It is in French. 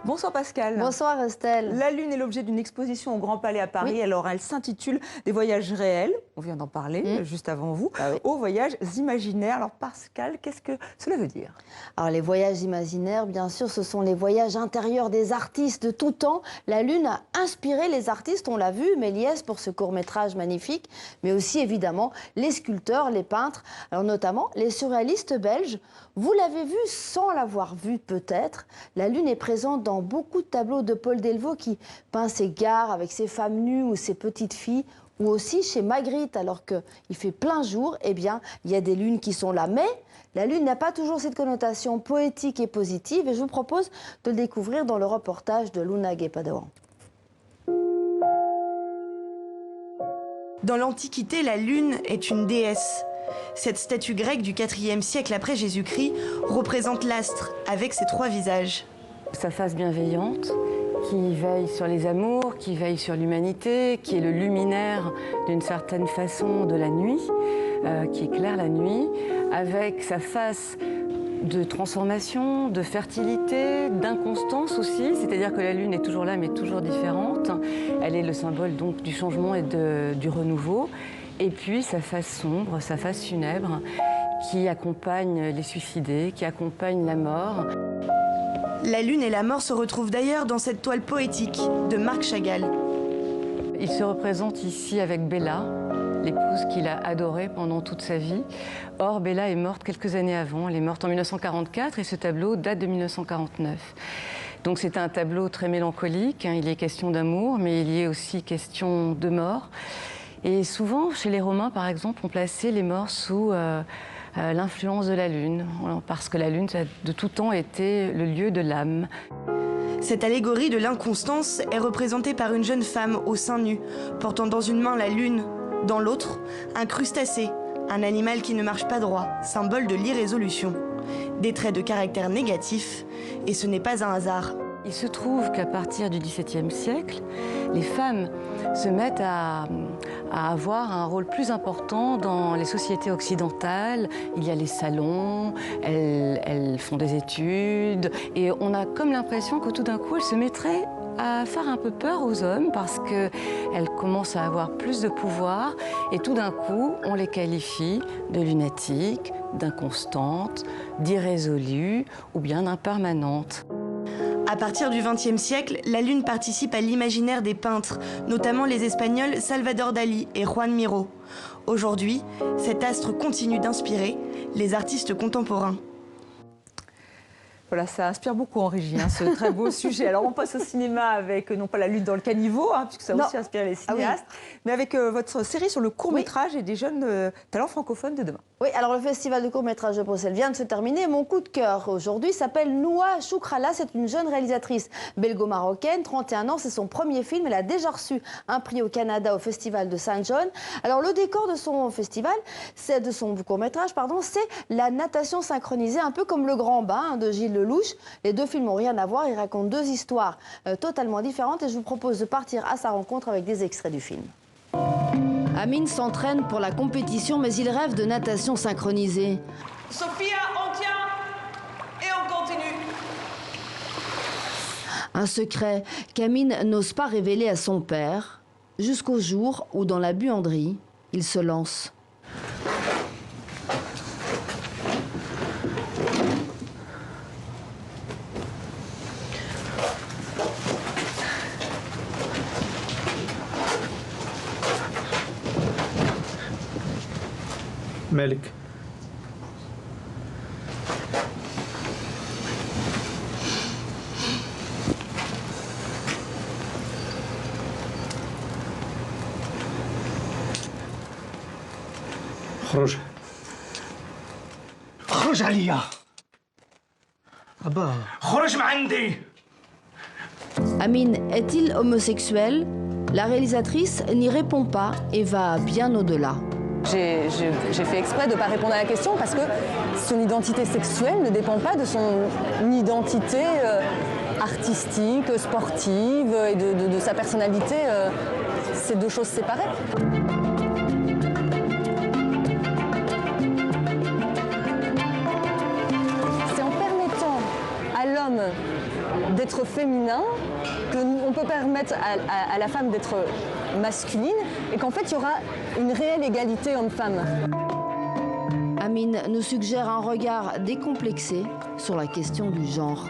Bonsoir Pascal. Bonsoir Estelle. La Lune est l'objet d'une exposition au Grand Palais à Paris. Oui. Alors elle s'intitule « Des voyages réels », on vient d'en parler juste avant vous, aux voyages imaginaires. Alors Pascal, qu'est-ce que cela veut dire? Alors les voyages imaginaires, bien sûr, ce sont les voyages intérieurs des artistes de tout temps. La Lune a inspiré les artistes, on l'a vu, Méliès pour ce court-métrage magnifique, mais aussi évidemment les sculpteurs, les peintres, alors notamment les surréalistes belges. Vous l'avez vu sans l'avoir vu peut-être, la Lune est présente dans beaucoup de tableaux de Paul Delvaux qui peint ses gares avec ses femmes nues ou ses petites filles, ou aussi chez Magritte, alors qu'il fait plein jour, eh bien, il y a des lunes qui sont là. Mais la Lune n'a pas toujours cette connotation poétique et positive, et je vous propose de le découvrir dans le reportage de Luna Guépadawan. Dans l'Antiquité, la Lune est une déesse. Cette statue grecque du IVe siècle après Jésus-Christ représente l'astre avec ses trois visages. Sa face bienveillante, qui veille sur les amours, qui veille sur l'humanité, qui est le luminaire d'une certaine façon de la nuit, qui éclaire la nuit, avec sa face de transformation, de fertilité, d'inconstance aussi, c'est-à-dire que la Lune est toujours là mais toujours différente. Elle est le symbole donc du changement et du renouveau. Et puis sa face sombre, sa face funèbre, qui accompagne les suicidés, qui accompagne la mort. La Lune et la mort se retrouvent d'ailleurs dans cette toile poétique de Marc Chagall. Il se représente ici avec Bella, l'épouse qu'il a adorée pendant toute sa vie. Or, Bella est morte quelques années avant. Elle est morte en 1944 et ce tableau date de 1949. Donc c'est un tableau très mélancolique. Il y est question d'amour, mais il y est aussi question de mort. Et souvent, chez les Romains, par exemple, on plaçait les morts sous l'influence de la Lune, parce que la Lune, ça a de tout temps été le lieu de l'âme. Cette allégorie de l'inconstance est représentée par une jeune femme au sein nu, portant dans une main la Lune, dans l'autre, un crustacé, un animal qui ne marche pas droit, symbole de l'irrésolution. Des traits de caractère négatifs, et ce n'est pas un hasard. Il se trouve qu'à partir du XVIIe siècle, les femmes se mettent à avoir un rôle plus important dans les sociétés occidentales. Il y a les salons, elles font des études, et on a comme l'impression que tout d'un coup, elles se mettraient à faire un peu peur aux hommes parce qu'elles commencent à avoir plus de pouvoir, et tout d'un coup, on les qualifie de lunatiques, d'inconstantes, d'irrésolues ou bien d'impermanentes. À partir du XXe siècle, la Lune participe à l'imaginaire des peintres, notamment les Espagnols Salvador Dalí et Juan Miró. Aujourd'hui, cet astre continue d'inspirer les artistes contemporains. Voilà, ça inspire beaucoup en régie, ce très beau sujet. Alors on passe au cinéma avec, non pas la Lune dans le caniveau, puisque ça a aussi inspiré les cinéastes, mais avec votre série sur le court-métrage et des jeunes talents francophones de demain. Oui, alors le festival de court-métrage de Bruxelles vient de se terminer. Mon coup de cœur aujourd'hui s'appelle Noua Choukrala. C'est une jeune réalisatrice belgo-marocaine, 31 ans, c'est son premier film. Elle a déjà reçu un prix au Canada au festival de Saint John. Alors le décor de son festival, de son court-métrage, pardon, c'est la natation synchronisée, un peu comme Le Grand Bain de Gilles Lelouch. Les deux films n'ont rien à voir, ils racontent deux histoires totalement différentes, et je vous propose de partir à sa rencontre avec des extraits du film. Amine s'entraîne pour la compétition, mais il rêve de natation synchronisée. Sophia, on tient et on continue. Un secret qu'Amine n'ose pas révéler à son père, jusqu'au jour où, dans la buanderie, il se lance. مالك؟ خرج خرج عليا. أبا خرج من عندي. Amine est-il homosexuel? La réalisatrice n'y répond pas et va bien au-delà. J'ai fait exprès de ne pas répondre à la question parce que son identité sexuelle ne dépend pas de son identité artistique, sportive et de sa personnalité. C'est deux choses séparées. C'est en permettant à l'homme d'être féminin, qu'on peut permettre à la femme d'être masculine, et qu'en fait, il y aura une réelle égalité homme-femme. Amine nous suggère un regard décomplexé sur la question du genre.